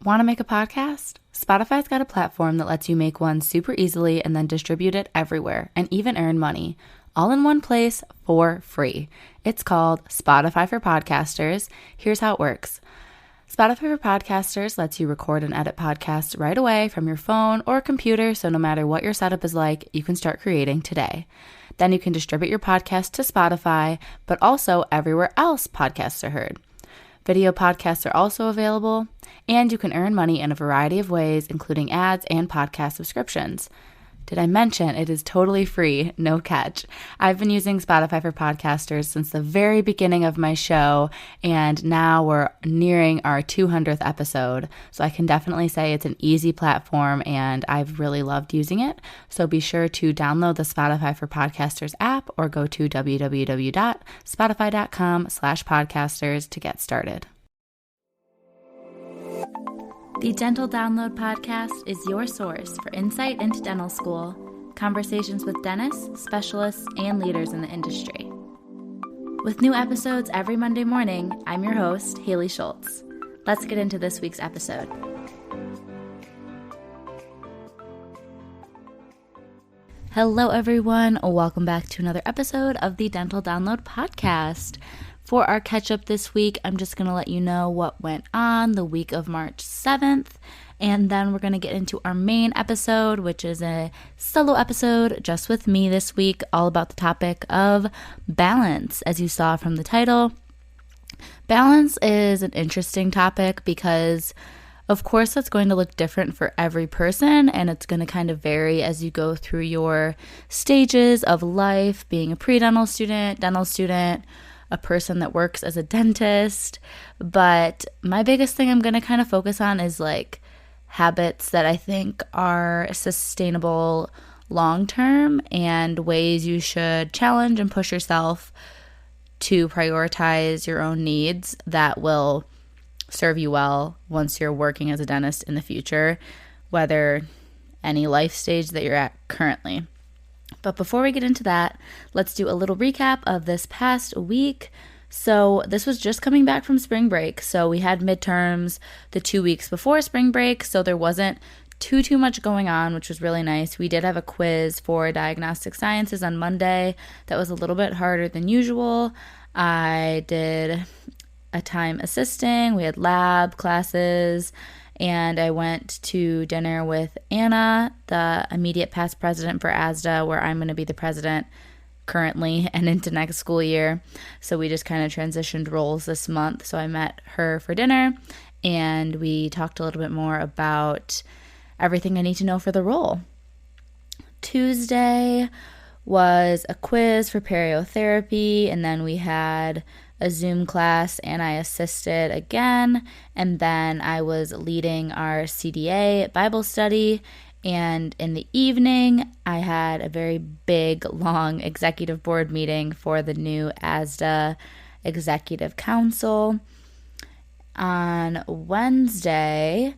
Want to make a podcast? Spotify's got a platform that lets you make one super easily and then distribute it everywhere and even earn money, all in one place for free. It's called Spotify for Podcasters. Here's how it works. Spotify for Podcasters lets you record and edit podcasts right away from your phone or computer, so no matter what your setup is like, you can start creating today. Then you can distribute your podcast to Spotify, but also everywhere else podcasts are heard. Video podcasts are also available, and you can earn money in a variety of ways, including ads and podcast subscriptions. Did I mention it is totally free, no catch? I've been using Spotify for Podcasters since the very beginning of my show, and now we're nearing our 200th episode. So I can definitely say it's an easy platform, and I've really loved using it. So be sure to download the Spotify for Podcasters app or go to www.spotify.com/podcasters to get started. The Dental Download Podcast is your source for insight into dental school, conversations with dentists, specialists, and leaders in the industry. With new episodes every Monday morning, I'm your host, Haley Schultz. Let's get into this week's episode. Hello, everyone. Welcome back to another episode of the Dental Download Podcast. For our catch-up this week, I'm just going to let you know what went on the week of March 7th, and then we're going to get into our main episode, which is a solo episode just with me this week, all about the topic of balance. As you saw from the title, balance is an interesting topic because, of course, it's going to look different for every person, and it's going to kind of vary as you go through your stages of life, being a pre-dental student, dental student, a person that works as a dentist. But my biggest thing I'm going to kind of focus on is like habits that I think are sustainable long-term and ways you should challenge and push yourself to prioritize your own needs that will serve you well once you're working as a dentist in the future, whether any life stage that you're at currently. But before we get into that, let's do a little recap of this past week. So this was just coming back from spring break. So we had midterms the 2 weeks before spring break, so there wasn't too much going on, which was really nice. We did have a quiz for diagnostic sciences on Monday that was a little bit harder than usual. I did a time assisting. We had lab classes, and I went to dinner with Anna, the immediate past president for ASDA, where I'm going to be the president currently and into next school year. So we just kind of transitioned roles this month. So I met her for dinner, and we talked a little bit more about everything I need to know for the role. Tuesday was a quiz for periotherapy, and then we had a Zoom class, and I assisted again, and then I was leading our CDA Bible study, and in the evening, I had a very big, long executive board meeting for the new ASDA Executive Council. On Wednesday,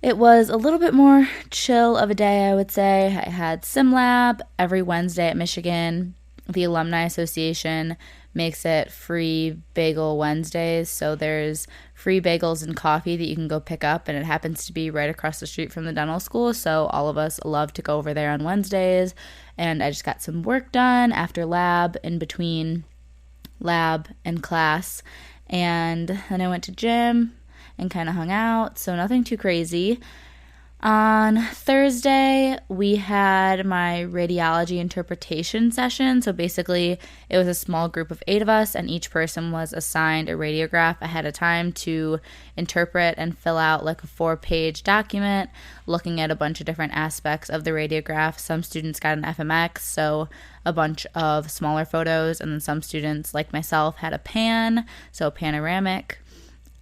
it was a little bit more chill of a day, I would say. I had SimLab every Wednesday at Michigan. The Alumni Association makes it free Bagel Wednesdays, so there's free bagels and coffee that you can go pick up, and it happens to be right across the street from the dental school, so all of us love to go over there on Wednesdays. And I just got some work done after lab, in between lab and class, and then I went to gym and kind of hung out, so nothing too crazy. On Thursday, we had my radiology interpretation session. So basically, it was a small group of 8 of us, and each person was assigned a radiograph ahead of time to interpret and fill out like a 4-page document looking at a bunch of different aspects of the radiograph. Some students got an FMX, so a bunch of smaller photos, and then some students, like myself, had a pan, so panoramic.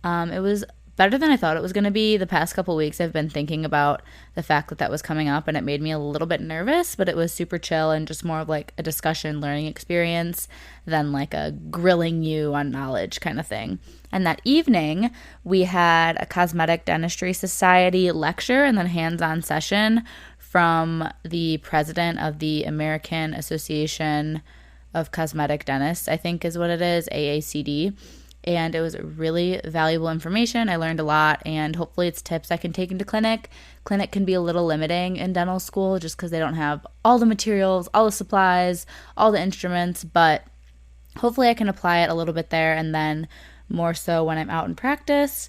It was better than I thought it was going to be. The past couple weeks I've been thinking about the fact that was coming up, and it made me a little bit nervous, but it was super chill and just more of like a discussion learning experience than like a grilling you on knowledge kind of thing. And that evening we had a Cosmetic Dentistry Society lecture and then hands-on session from the president of the American Association of Cosmetic Dentists, I think is what it is, AACD. and it was really valuable information. I learned a lot, and hopefully it's tips I can take into clinic. Clinic can be a little limiting in dental school just because they don't have all the materials, all the supplies, all the instruments, but hopefully I can apply it a little bit there and then more so when I'm out in practice.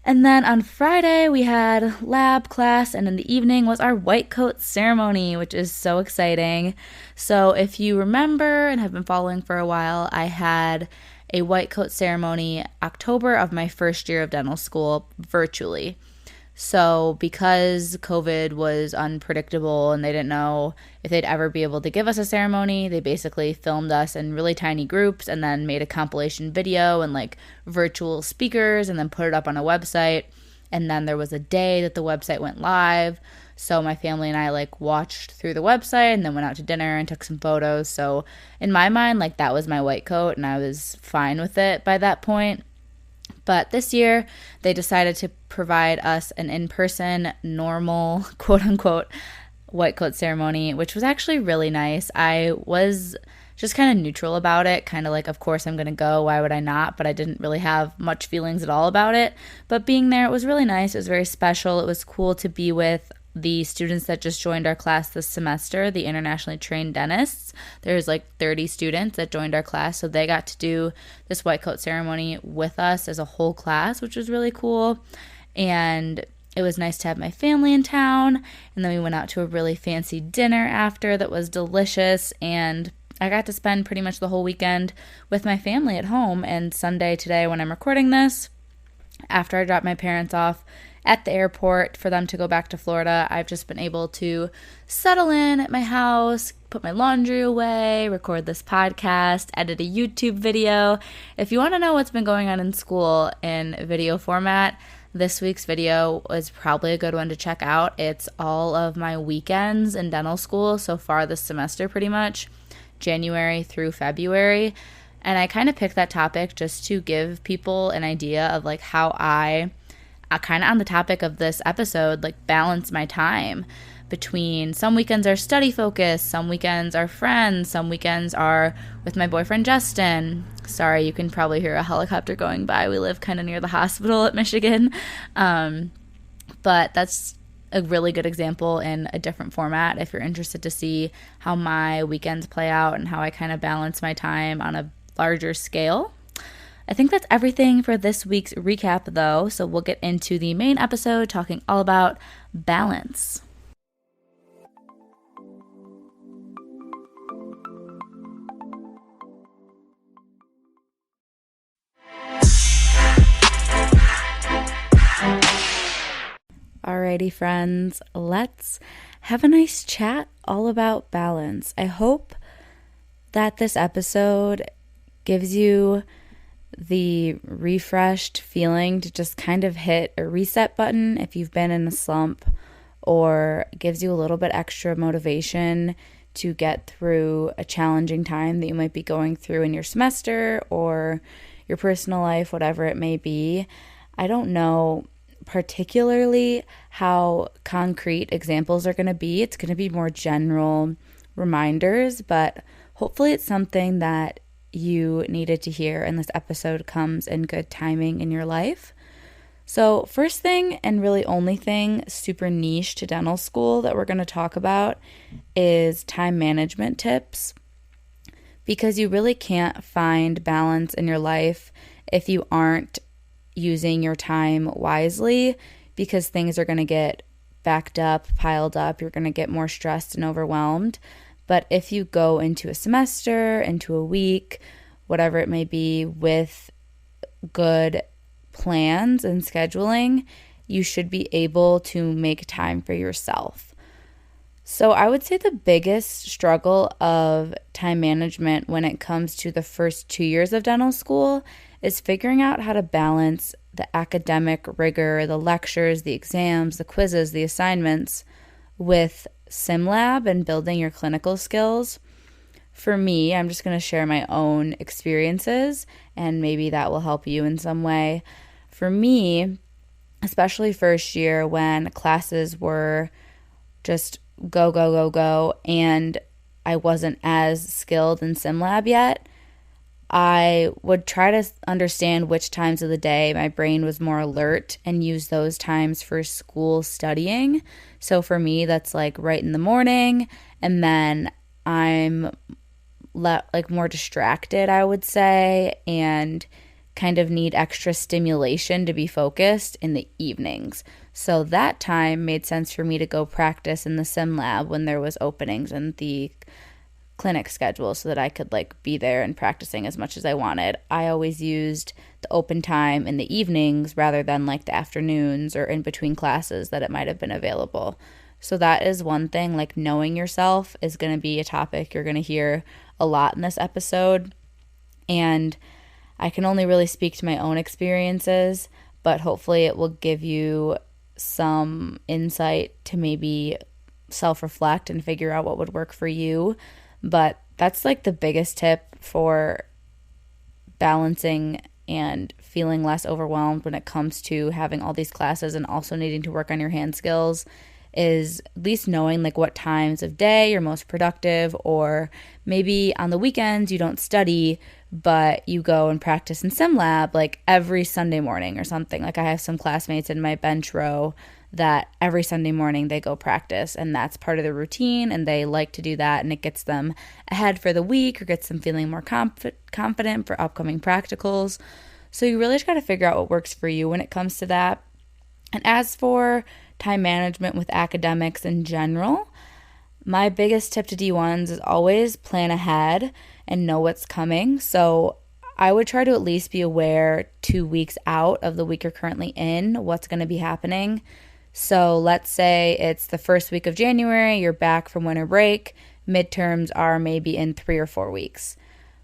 And then on Friday, we had lab class, and in the evening was our white coat ceremony, which is so exciting. So if you remember and have been following for a while, I had a white coat ceremony October of my first year of dental school virtually. So because COVID was unpredictable and they didn't know if they'd ever be able to give us a ceremony, they basically filmed us in really tiny groups and then made a compilation video and like virtual speakers and then put it up on a website. And then there was a day that the website went live. So my family and I like watched through the website and then went out to dinner and took some photos. So in my mind, like that was my white coat and I was fine with it by that point. But this year, they decided to provide us an in-person, normal, quote-unquote, white coat ceremony, which was actually really nice. I was just kind of neutral about it, kind of like, of course I'm going to go, why would I not? But I didn't really have much feelings at all about it. But being there, it was really nice. It was very special. It was cool to be with the students that just joined our class this semester, the internationally trained dentists. There's like 30 students that joined our class, so they got to do this white coat ceremony with us as a whole class, which was really cool. And it was nice to have my family in town, and then we went out to a really fancy dinner after that was delicious, and I got to spend pretty much the whole weekend with my family at home. And Sunday today, when I'm recording this, after I dropped my parents off at the airport for them to go back to Florida, I've just been able to settle in at my house, put my laundry away, record this podcast, edit a YouTube video. If you want to know what's been going on in school in video format, this week's video is probably a good one to check out. It's all of my weekends in dental school so far this semester, pretty much, January through February. And I kind of picked that topic just to give people an idea of like how I kind of on the topic of this episode, like balance my time between some weekends are study focused, some weekends are friends, some weekends are with my boyfriend Justin. Sorry, you can probably hear a helicopter going by. We live kind of near the hospital at Michigan. But that's a really good example in a different format if you're interested to see how my weekends play out and how I kind of balance my time on a larger scale. I think that's everything for this week's recap, though, so we'll get into the main episode talking all about balance. Alrighty, friends, let's have a nice chat all about balance. I hope that this episode gives you the refreshed feeling to just kind of hit a reset button if you've been in a slump, or gives you a little bit extra motivation to get through a challenging time that you might be going through in your semester or your personal life, whatever it may be. I don't know particularly how concrete examples are going to be. It's going to be more general reminders, but hopefully it's something that you needed to hear, and this episode comes in good timing in your life. So first thing, and really only thing super niche to dental school that we're going to talk about, is time management tips, because you really can't find balance in your life if you aren't using your time wisely, because things are going to get backed up, piled up, you're going to get more stressed and overwhelmed. But if you go into a semester, into a week, whatever it may be, with good plans and scheduling, you should be able to make time for yourself. So I would say the biggest struggle of time management when it comes to the first 2 years of dental school is figuring out how to balance the academic rigor, the lectures, the exams, the quizzes, the assignments with SimLab and building your clinical skills. For me, I'm just going to share my own experiences, and maybe that will help you in some way. For me, especially first year when classes were just go, go, go, go, and I wasn't as skilled in SimLab yet, I would try to understand which times of the day my brain was more alert and use those times for school studying. So for me, that's like right in the morning, and then I'm like more distracted, I would say, and kind of need extra stimulation to be focused in the evenings. So that time made sense for me to go practice in the sim lab when there was openings in the clinic schedule so that I could like be there and practicing as much as I wanted. I always used the open time in the evenings rather than like the afternoons or in between classes that it might have been available. So that is one thing, like knowing yourself is going to be a topic you're going to hear a lot in this episode. And I can only really speak to my own experiences, but hopefully it will give you some insight to maybe self-reflect and figure out what would work for you. But that's like the biggest tip for balancing and feeling less overwhelmed when it comes to having all these classes and also needing to work on your hand skills, is at least knowing like what times of day you're most productive, or maybe on the weekends you don't study but you go and practice in sim lab like every Sunday morning or something. Like I have some classmates in my bench row that every Sunday morning they go practice, and that's part of the routine, and they like to do that, and it gets them ahead for the week or gets them feeling more confident for upcoming practicals. So you really just got to figure out what works for you when it comes to that. And as for time management with academics in general, my biggest tip to D1s is always plan ahead and know what's coming. So I would try to at least be aware 2 weeks out of the week you're currently in what's going to be happening. So let's say it's the first week of January, you're back from winter break, midterms are maybe in 3 or 4 weeks.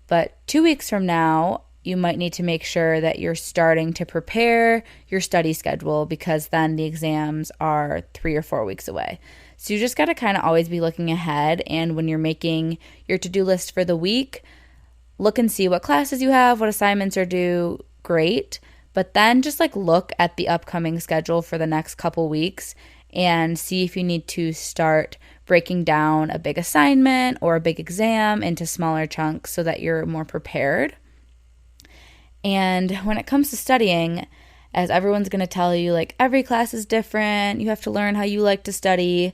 But 2 weeks from now, you might need to make sure that you're starting to prepare your study schedule, because then the exams are 3 or 4 weeks away. So you just got to kind of always be looking ahead. And when you're making your to-do list for the week, look and see what classes you have, what assignments are due, great. But then just like look at the upcoming schedule for the next couple weeks and see if you need to start breaking down a big assignment or a big exam into smaller chunks so that you're more prepared. And when it comes to studying, as everyone's going to tell you, like every class is different, you have to learn how you like to study.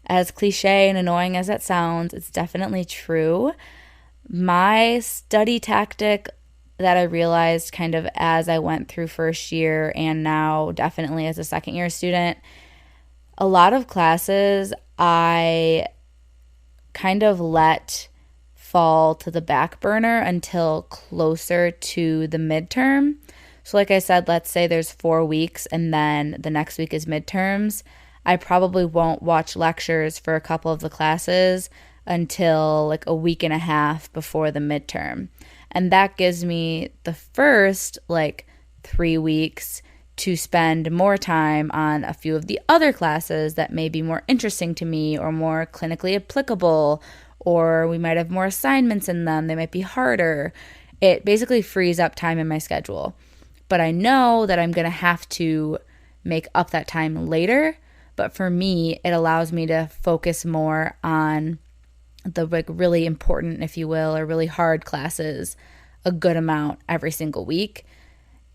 As cliche and annoying as that sounds, it's definitely true. My study tactic that I realized kind of as I went through first year and now definitely as a second year student, a lot of classes I kind of let fall to the back burner until closer to the midterm. So like I said, let's say there's 4 weeks and then the next week is midterms. I probably won't watch lectures for a couple of the classes until like a week and a half before the midterm. And that gives me the first like 3 weeks to spend more time on a few of the other classes that may be more interesting to me or more clinically applicable, or we might have more assignments in them. They might be harder. It basically frees up time in my schedule. But I know that I'm going to have to make up that time later. But for me, it allows me to focus more on the like really important, if you will, or really hard classes a good amount every single week.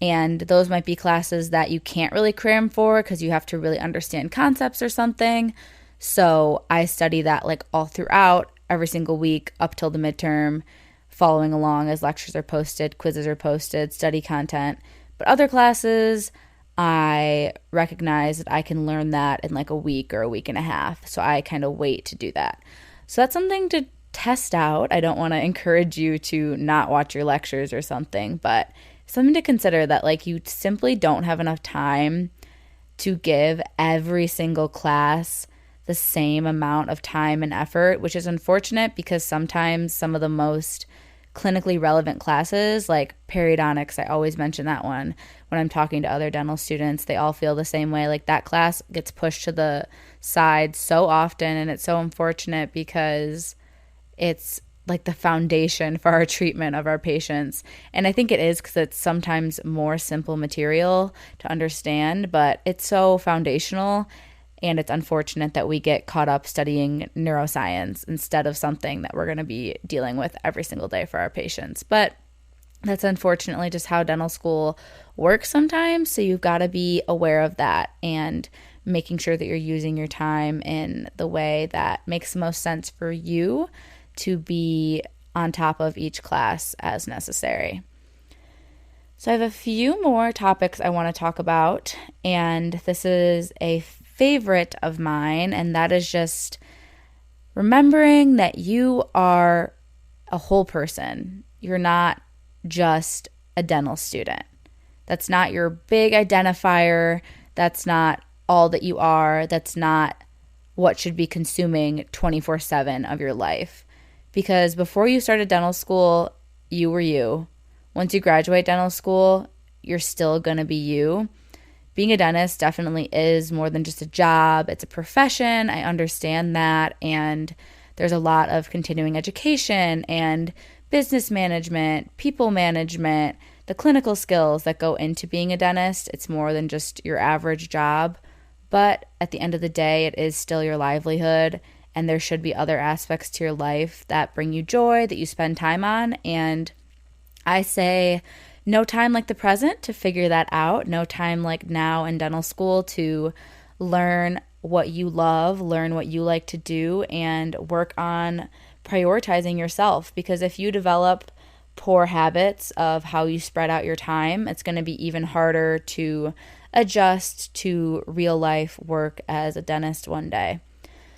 And those might be classes that you can't really cram for because you have to really understand concepts or something. So I study that like all throughout every single week up till the midterm, following along as lectures are posted, quizzes are posted, study content. But other classes, I recognize that I can learn that in like a week or a week and a half. So I kind of wait to do that. So that's something to test out. I don't want to encourage you to not watch your lectures or something, but something to consider that like you simply don't have enough time to give every single class the same amount of time and effort, which is unfortunate because sometimes some of the most clinically relevant classes, like periodontics, I always mention that one when I'm talking to other dental students. They all feel the same way. Like that class gets pushed to the side so often, and it's so unfortunate because it's like the foundation for our treatment of our patients. And I think it is because it's sometimes more simple material to understand, but it's so foundational. And it's unfortunate that we get caught up studying neuroscience instead of something that we're going to be dealing with every single day for our patients. But That's unfortunately just how dental school works sometimes. So you've got to be aware of that and making sure that you're using your time in the way that makes the most sense for you to be on top of each class as necessary. So I have a few more topics I want to talk about, and this is a favorite of mine, and that is just remembering that you are a whole person. You're not just a dental student. That's not your big identifier. That's not all that you are. That's not what should be consuming 24/7 of your life. Because before you started dental school, you were you. Once you graduate dental school, you're still going to be you. Being a dentist definitely is more than just a job. It's a profession. I understand that. And there's a lot of continuing education and business management, people management, the clinical skills that go into being a dentist. It's more than just your average job. But at the end of the day, it is still your livelihood. And there should be other aspects to your life that bring you joy, that you spend time on. And I say no time like the present to figure that out. No time like now in dental school to learn what you love, learn what you like to do, and work on prioritizing yourself. Because if you develop poor habits of how you spread out your time, it's going to be even harder to adjust to real life work as a dentist one day.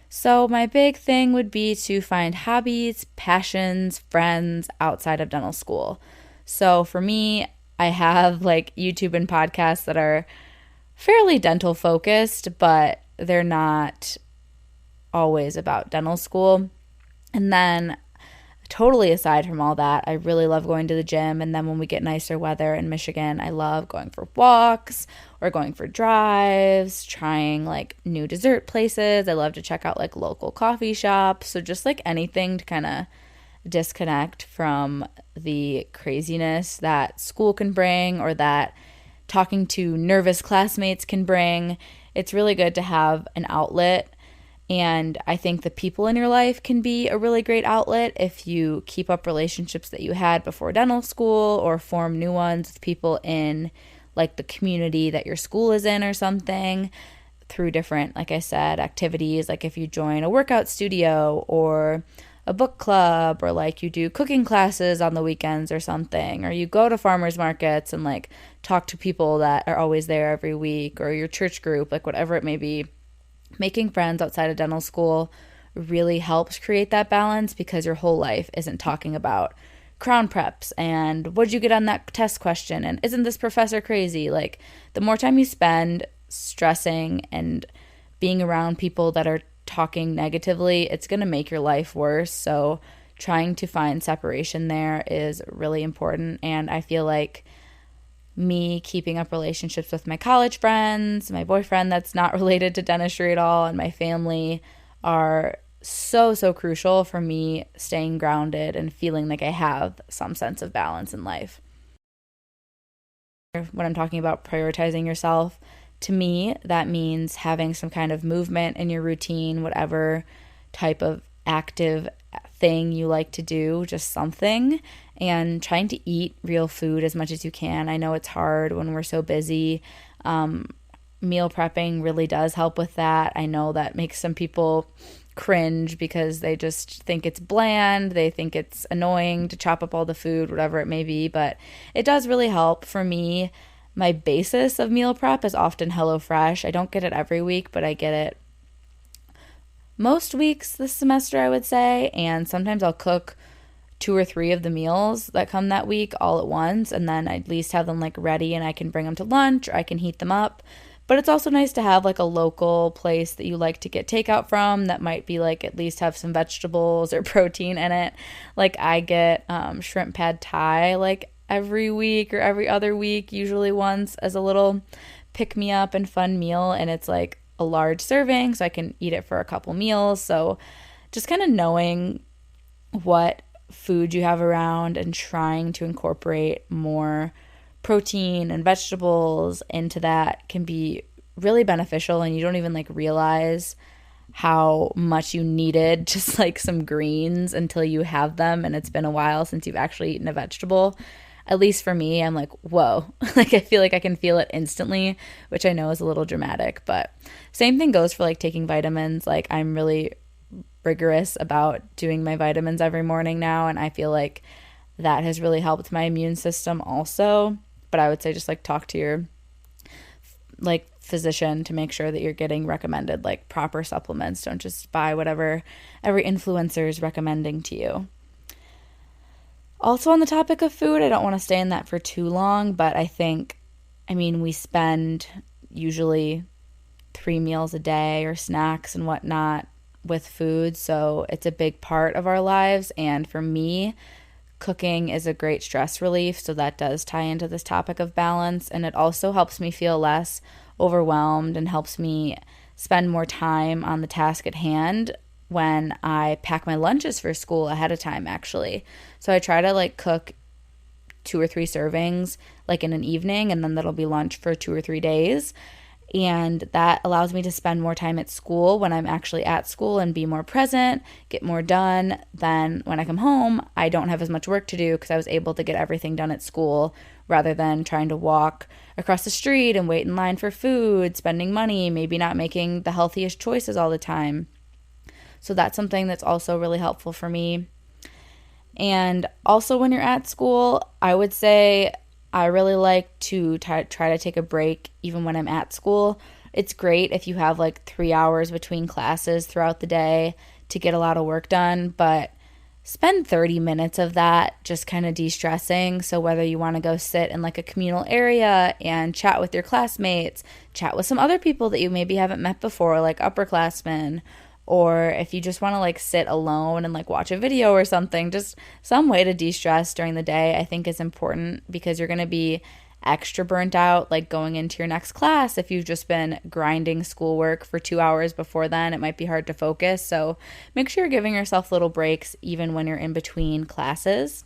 So my big thing would be to find hobbies, passions, friends outside of dental school. So for me, I have like YouTube and podcasts that are fairly dental focused, but they're not always about dental school. And then totally aside from all that, I really love going to the gym. And then when we get nicer weather in Michigan, I love going for walks or going for drives, trying like new dessert places. I love to check out like local coffee shops. So just like anything to kind of disconnect from the craziness that school can bring or that talking to nervous classmates can bring. It's really good to have an outlet. And I think the people in your life can be a really great outlet if you keep up relationships that you had before dental school or form new ones with people in like the community that your school is in or something through different, like I said, activities. Like if you join a workout studio or a book club, or like you do cooking classes on the weekends or something, or you go to farmers markets and like talk to people that are always there every week, or your church group, like whatever it may be. Making friends outside of dental school really helps create that balance because your whole life isn't talking about crown preps and what'd you get on that test question and isn't this professor crazy? Like the more time you spend stressing and being around people that are talking negatively, it's going to make your life worse. So trying to find separation there is really important. And I feel like me keeping up relationships with my college friends, my boyfriend that's not related to dentistry at all, and my family are so crucial for me staying grounded and feeling like I have some sense of balance in life. When I'm talking about prioritizing yourself, to me, that means having some kind of movement in your routine, whatever type of active thing you like to do, just something, and trying to eat real food as much as you can. I know it's hard when we're so busy. Meal prepping really does help with that. I know that makes some people cringe because they just think it's bland. They think it's annoying to chop up all the food, whatever it may be, but it does really help. For me, my basis of meal prep is often HelloFresh. I don't get it every week, but I get it most weeks this semester, I would say, and sometimes I'll cook 2 or 3 of the meals that come that week all at once, and then I at least have them like ready and I can bring them to lunch or I can heat them up. But it's also nice to have like a local place that you like to get takeout from that might be like at least have some vegetables or protein in it. Like I get shrimp pad thai like every week or every other week, usually once, as a little pick-me-up and fun meal, and it's like a large serving so I can eat it for a couple meals. So just kind of knowing what food you have around and trying to incorporate more protein and vegetables into that can be really beneficial, and you don't even like realize how much you needed just like some greens until you have them and it's been a while since you've actually eaten a vegetable. at least for me, I'm like, whoa. Like I feel like I can feel it instantly, which I know is a little dramatic, but same thing goes for like taking vitamins. Like I'm really rigorous about doing my vitamins every morning now, and I feel like that has really helped my immune system also. But I would say just like talk to your like physician to make sure that you're getting recommended like proper supplements. Don't just buy whatever every influencer is recommending to you. Also on the topic of food, I don't want to stay in that for too long, but I mean, we spend usually 3 meals a day or snacks and whatnot with food, so it's a big part of our lives. And for me, cooking is a great stress relief, so that does tie into this topic of balance. And it also helps me feel less overwhelmed and helps me spend more time on the task at hand when I pack my lunches for school ahead of time, actually. So I try to like cook 2 or 3 servings like in an evening, and then that'll be lunch for 2 or 3 days. And that allows me to spend more time at school when I'm actually at school and be more present, get more done. Then when I come home, I don't have as much work to do because I was able to get everything done at school rather than trying to walk across the street and wait in line for food, spending money, maybe not making the healthiest choices all the time. So that's something that's also really helpful for me. And also when you're at school, I would say I really like to try to take a break even when I'm at school. It's great if you have like 3 hours between classes throughout the day to get a lot of work done, but spend 30 minutes of that just kind of de-stressing. So whether you want to go sit in like a communal area and chat with your classmates, chat with some other people that you maybe haven't met before, like upperclassmen, or if you just want to like sit alone and like watch a video or something, just some way to de-stress during the day, I think is important because you're going to be extra burnt out like going into your next class. If you've just been grinding schoolwork for 2 hours before then, it might be hard to focus. So make sure you're giving yourself little breaks even when you're in between classes.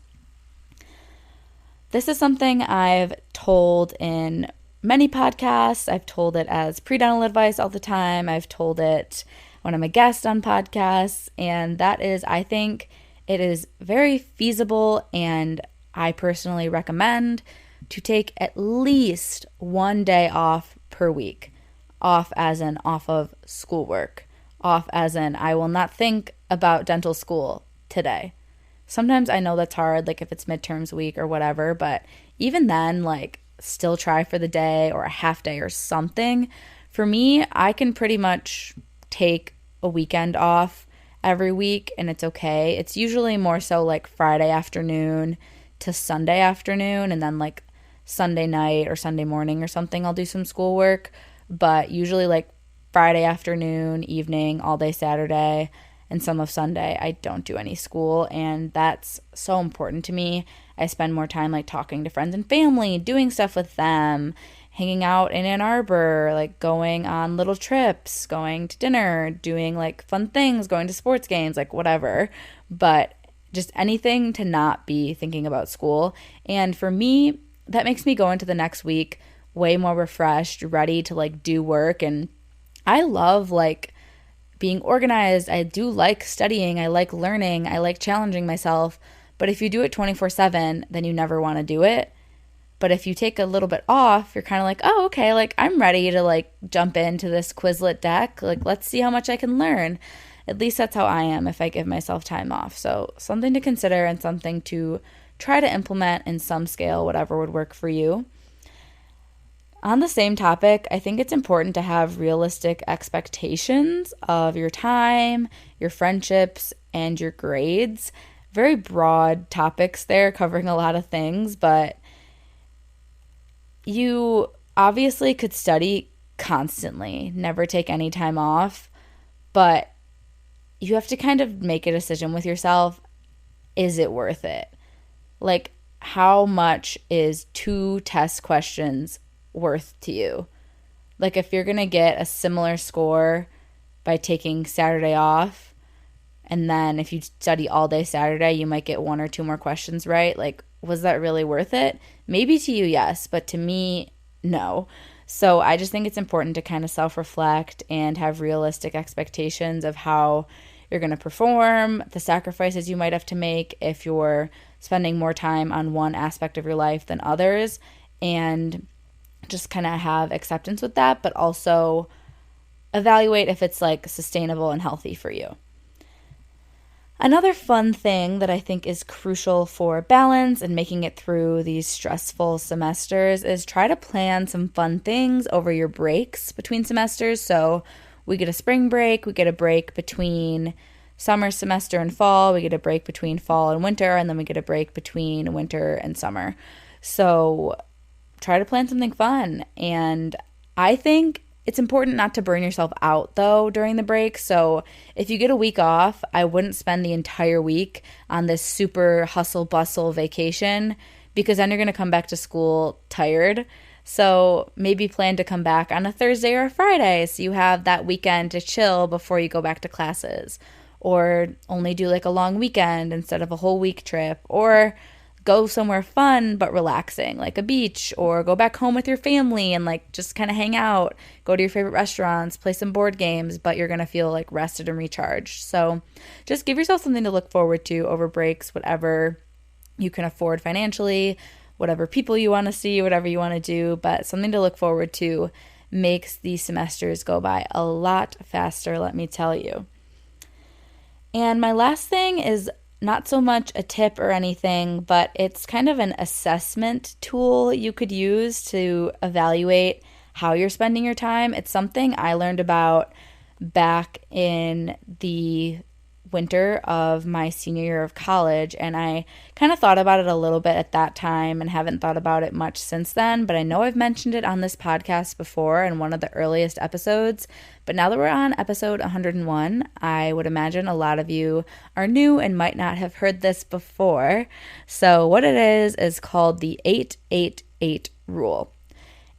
This is something I've told in many podcasts. I've told it as prenatal advice all the time. I've told it when I'm a guest on podcasts, and that is, I think it is very feasible, and I personally recommend to take at least one day off per week. Off as in off of schoolwork. Off as in I will not think about dental school today. Sometimes I know that's hard, like if it's midterms week or whatever, but even then, like still try for the day or a half day or something. For me, I can pretty much take a weekend off every week and it's okay. It's usually more so like Friday afternoon to Sunday afternoon, and then like Sunday night or Sunday morning or something I'll do some schoolwork, but usually like Friday afternoon, evening, all day Saturday, and some of Sunday I don't do any school, and that's so important to me. I spend more time like talking to friends and family, doing stuff with them, hanging out in Ann Arbor, like going on little trips, going to dinner, doing like fun things, going to sports games, like whatever. But just anything to not be thinking about school. And for me, that makes me go into the next week way more refreshed, ready to like do work. And I love like being organized. I do like studying. I like learning. I like challenging myself. But if you do it 24/7, then you never want to do it. But if you take a little bit off, you're kind of like, oh, okay, like I'm ready to like jump into this Quizlet deck. Like, let's see how much I can learn. At least that's how I am if I give myself time off. So something to consider and something to try to implement in some scale, whatever would work for you. On the same topic, I think it's important to have realistic expectations of your time, your friendships, and your grades. Very broad topics there, covering a lot of things, but you obviously could study constantly, never take any time off, but you have to kind of make a decision with yourself. Is it worth it? Like, how much is 2 test questions worth to you? Like, if you're going to get a similar score by taking Saturday off, and then if you study all day Saturday, you might get 1 or 2 more questions right. Like, was that really worth it? Maybe to you, yes, but to me, no. So I just think it's important to kind of self-reflect and have realistic expectations of how you're going to perform, the sacrifices you might have to make if you're spending more time on one aspect of your life than others, and just kind of have acceptance with that, but also evaluate if it's like sustainable and healthy for you. Another fun thing that I think is crucial for balance and making it through these stressful semesters is try to plan some fun things over your breaks between semesters. So we get a spring break, we get a break between summer semester and fall, we get a break between fall and winter, and then we get a break between winter and summer. So try to plan something fun. And I think it's important not to burn yourself out, though, during the break. So if you get a week off, I wouldn't spend the entire week on this super hustle-bustle vacation, because then you're going to come back to school tired. So maybe plan to come back on a Thursday or a Friday so you have that weekend to chill before you go back to classes. Or only do like a long weekend instead of a whole week trip. Or go somewhere fun but relaxing, like a beach, or go back home with your family and like just kind of hang out, go to your favorite restaurants, play some board games, but you're going to feel like rested and recharged. So just give yourself something to look forward to over breaks, whatever you can afford financially, whatever people you want to see, whatever you want to do, but something to look forward to makes these semesters go by a lot faster, let me tell you. And my last thing is not so much a tip or anything, but it's kind of an assessment tool you could use to evaluate how you're spending your time. It's something I learned about back in the winter of my senior year of college, and I kind of thought about it a little bit at that time and haven't thought about it much since then, but I know I've mentioned it on this podcast before in one of the earliest episodes. But now that we're on episode 101, I would imagine a lot of you are new and might not have heard this before. So what it is called the 8-8-8 rule,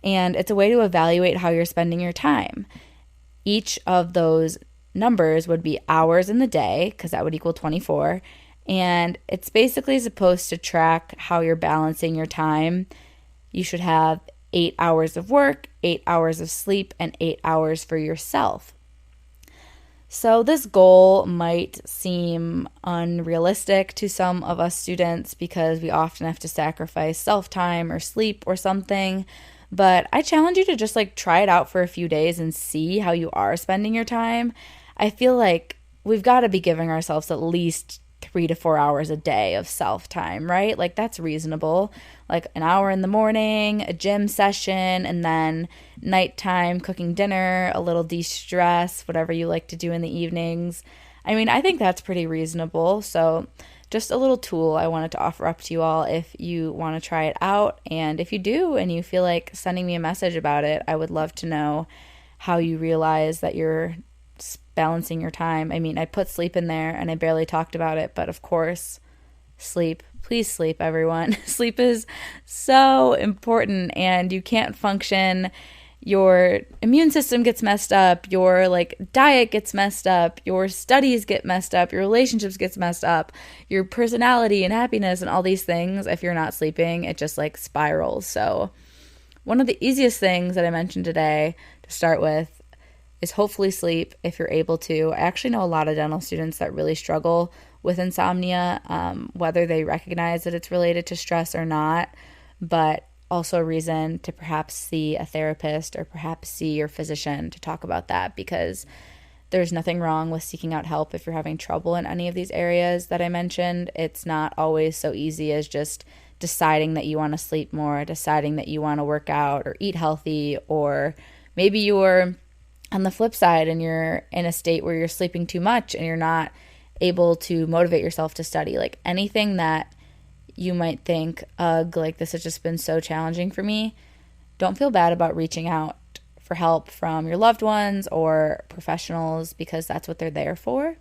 and it's a way to evaluate how you're spending your time. Each of those numbers would be hours in the day, because that would equal 24, and it's basically supposed to track how you're balancing your time. You should have 8 hours of work, 8 hours of sleep, and 8 hours for yourself. So this goal might seem unrealistic to some of us students because we often have to sacrifice self-time or sleep or something. But I challenge you to just like try it out for a few days and see how you are spending your time. I feel like we've got to be giving ourselves at least 3 to 4 hours a day of self-time, right? Like that's reasonable. Like an hour in the morning, a gym session, and then nighttime cooking dinner, a little de-stress, whatever you like to do in the evenings. I mean, I think that's pretty reasonable. So just a little tool I wanted to offer up to you all if you want to try it out. And if you do and you feel like sending me a message about it, I would love to know how you realize that you're balancing your time. I mean, I put sleep in there and I barely talked about it, but of course, sleep. Please sleep, everyone. Sleep is so important, and you can't function. Your immune system gets messed up, your like diet gets messed up, your studies get messed up, your relationships gets messed up, your personality and happiness and all these things. If you're not sleeping, it just like spirals. So one of the easiest things that I mentioned today to start with is hopefully sleep if you're able to. I actually know a lot of dental students that really struggle with insomnia, whether they recognize that it's related to stress or not, but also a reason to perhaps see a therapist or perhaps see your physician to talk about that, because there's nothing wrong with seeking out help if you're having trouble in any of these areas that I mentioned. It's not always so easy as just deciding that you want to sleep more, deciding that you want to work out or eat healthy, or maybe you're on the flip side and you're in a state where you're sleeping too much and you're not able to motivate yourself to study. Like anything that you might think, ugh, like this has just been so challenging for me, don't feel bad about reaching out for help from your loved ones or professionals, because that's what they're there for.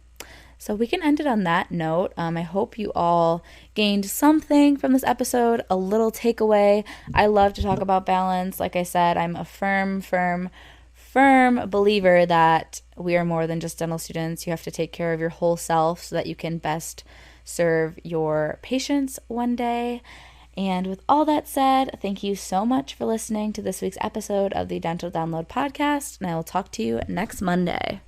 So we can end it on that note. I hope you all gained something from this episode, a little takeaway. I love to talk about balance. Like I said, I'm a firm believer that we are more than just dental students. You have to take care of your whole self so that you can best serve your patients one day. And with all that said, thank you so much for listening to this week's episode of the Dental Download Podcast, and I will talk to you next Monday.